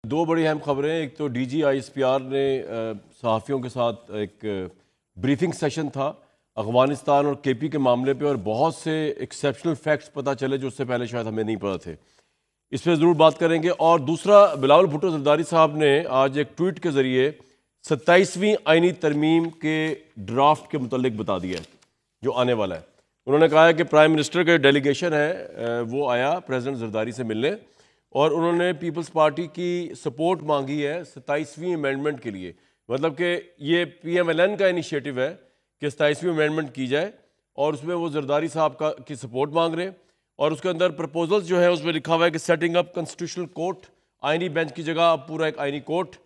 دو بڑی اہم خبریں، ایک تو D G I S P R نے صحافیوں کے ساتھ ایک بریفنگ سیشن تھا افغانستان اور کے پی کے معاملے پہ، اور بہت سے ایکسیپشنل فیکٹس پتہ چلے جو اس سے پہلے شاید ہمیں نہیں پتہ تھے. اس پہ ضرور بات کریں گے. اور دوسرا، بلاول بھٹو زرداری صاحب نے آج ایک ٹویٹ کے ذریعے 27ویں آئینی ترمیم کے ڈرافٹ کے متعلق بتا دیا ہے جو آنے والا ہے. انہوں نے کہا ہے کہ پرائم منسٹر کا ڈیلیگیشن ہے وہ آیا پریزیڈنٹ زرداری سے ملنے، اور انہوں نے پیپلز پارٹی کی سپورٹ مانگی ہے 27ویں امینڈمنٹ کے لیے. مطلب کہ یہ پی ایم ایل این کا انیشیٹو ہے کہ 27ویں امینڈمنٹ کی جائے، اور اس میں وہ زرداری صاحب کی سپورٹ مانگ رہے ہیں. اور اس کے اندر پرپوزلز جو ہے اس میں لکھا ہوا ہے کہ سیٹنگ اپ کنسٹیٹیوشنل کورٹ، آئینی بینچ کی جگہ اب پورا ایک آئینی کورٹ،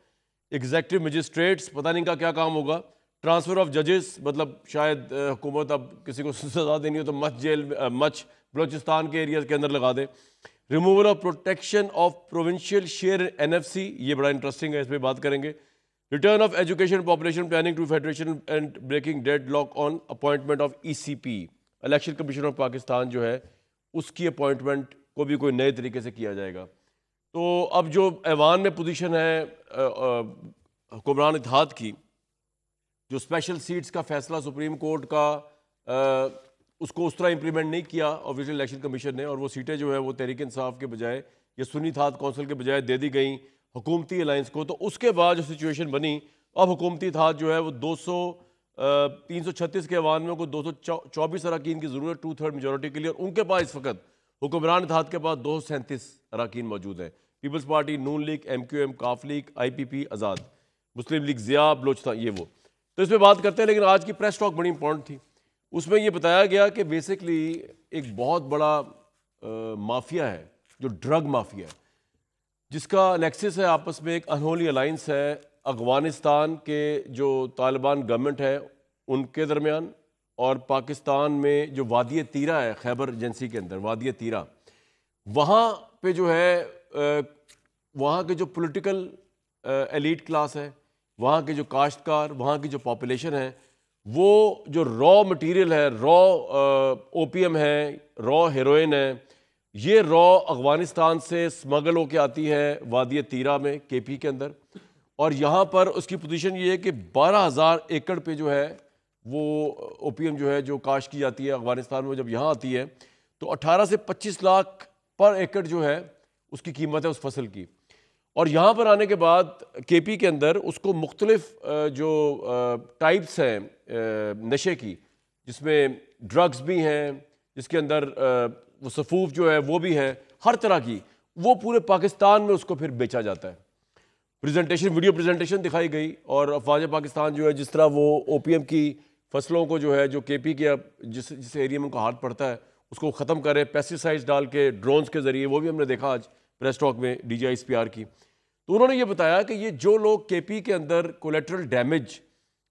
ایگزیکٹو مجسٹریٹس، پتہ نہیں کا کیا کام ہوگا، ٹرانسفر آف ججز، مطلب شاید حکومت اب کسی کو سزا دینی ہو تو مچ بلوچستان کے ایریاز کے اندر لگا دے. Removal of protection of provincial share N F C, یہ بڑا انٹرسٹنگ ہے، اس پہ بات کریں گے. Return of education population planning to federation and breaking deadlock on appointment of E C P. Election Commission of Pakistan جو ہے اس کی اپوائنٹمنٹ کو بھی کوئی نئے طریقے سے کیا جائے گا. تو اب جو ایوان میں پوزیشن ہے حکمران اتحاد کی، جو اسپیشل سیٹس کا فیصلہ سپریم کورٹ کا اس کو اس طرح امپلیمنٹ نہیں کیا آبویسلی الیکشن کمیشن نے، اور وہ سیٹیں جو ہیں وہ تحریک انصاف کے بجائے یا سنی اتحاد کونسل کے بجائے دے دی گئیں حکومتی الائنس کو. تو اس کے بعد جو سچویشن بنی، اب حکومتی اتحاد جو ہے وہ 336 کے ایوان میں کو 224 اراکین کی ضرورت 2/3 میجورٹی کے لیے، اور ان کے پاس اس وقت حکمران اتحاد کے پاس 237 اراکین موجود ہیں. پیپلز پارٹی، نون لیگ، ایم کیو ایم، کاف لیگ، آئی پی پی، آزاد، مسلم لیگ ضیاء، بلوچستان، یہ وہ. تو اس پہ بات کرتے ہیں. لیکن آج کی پریس ٹاک بڑی امپورٹنٹ تھی. اس میں یہ بتایا گیا کہ بیسکلی ایک بہت بڑا مافیا ہے جو ڈرگ مافیا ہے، جس کا نیکسس ہے آپس میں، ایک انہولی الائنس ہے افغانستان کے جو طالبان گورنمنٹ ہے ان کے درمیان، اور پاکستان میں جو وادی تیرہ ہے خیبر ایجنسی کے اندر، وادی تیرہ، وہاں پہ جو ہے وہاں کے جو پولیٹیکل ایلیٹ کلاس ہے، وہاں کے جو کاشتکار، وہاں کی جو پاپولیشن ہے، وہ جو را مٹیریل ہے، را او پی ایم ہے، را ہیروئن ہے، یہ را افغانستان سے سمگل ہو کے آتی ہے وادی تیرہ میں، کے پی کے اندر. اور یہاں پر اس کی پوزیشن یہ ہے کہ 12,000 ایکڑ پہ جو ہے وہ او پی ایم جو ہے جو کاشت کی جاتی ہے افغانستان میں. جب یہاں آتی ہے تو 18 سے 25 لاکھ پر ایکڑ جو ہے اس کی قیمت ہے اس فصل کی. اور یہاں پر آنے کے بعد کے پی کے اندر اس کو مختلف جو ٹائپس ہیں نشے کی، جس میں ڈرگز بھی ہیں، جس کے اندر وہ سفوف جو ہے وہ بھی ہے، ہر طرح کی، وہ پورے پاکستان میں اس کو پھر بیچا جاتا ہے. پریزنٹیشن، ویڈیو پریزنٹیشن دکھائی گئی، اور افواج پاکستان جو ہے جس طرح وہ او پی ایم کی فصلوں کو جو ہے جو کے پی کے جس ایریا میں ان کو ہاتھ پڑتا ہے اس کو ختم کرے پیسٹیسائڈز ڈال کے ڈرونز کے ذریعے، وہ بھی ہم نے دیکھا آج پریس ٹاک میں D G I S P R کی. تو انہوں نے یہ بتایا کہ یہ جو لوگ کے پی کے اندر کولیٹرل ڈیمیج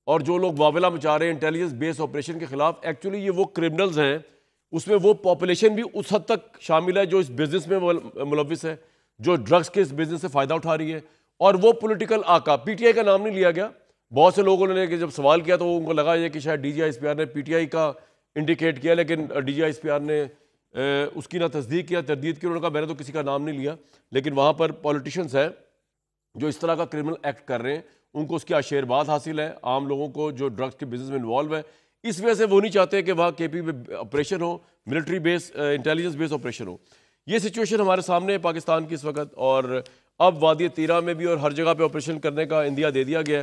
اور جو لوگ واویلا مچا رہے ہیں انٹیلیجنس بیس آپریشن کے خلاف، ایکچولی یہ وہ کرمنلز ہیں. اس میں وہ پاپولیشن بھی اس حد تک شامل ہے جو اس بزنس میں ملوث ہے، جو ڈرگز کے اس بزنس سے فائدہ اٹھا رہی ہے. اور وہ پولیٹیکل آقا، پی ٹی آئی کا نام نہیں لیا گیا. بہت سے لوگوں نے جب سوال کیا تو ان کو لگا یہ کہ شاید D G I S P R نے پی ٹی آئی کا انڈیکیٹ کیا، لیکن D G I S P R نے اس کی نہ تصدیق کیا تردید کی. انہوں نے کہا میں نے تو کسی کا نام نہیں لیا، لیکن وہاں پر پولیٹیشنز ہیں جو اس طرح کا کرمنل ایکٹ کر رہے ہیں، ان کو اس کی آشیرواد حاصل ہے، عام لوگوں کو جو ڈرگز کے بزنس میں انوالو ہے. اس وجہ سے وہ نہیں چاہتے کہ وہاں کے پی میں آپریشن ہو، ملٹری بیس، انٹیلیجنس بیس آپریشن ہو. یہ سچویشن ہمارے سامنے ہے پاکستان کی اس وقت، اور اب وادی تیرہ میں بھی اور ہر جگہ پہ آپریشن کرنے کا عندیہ دے دیا گیا ہے.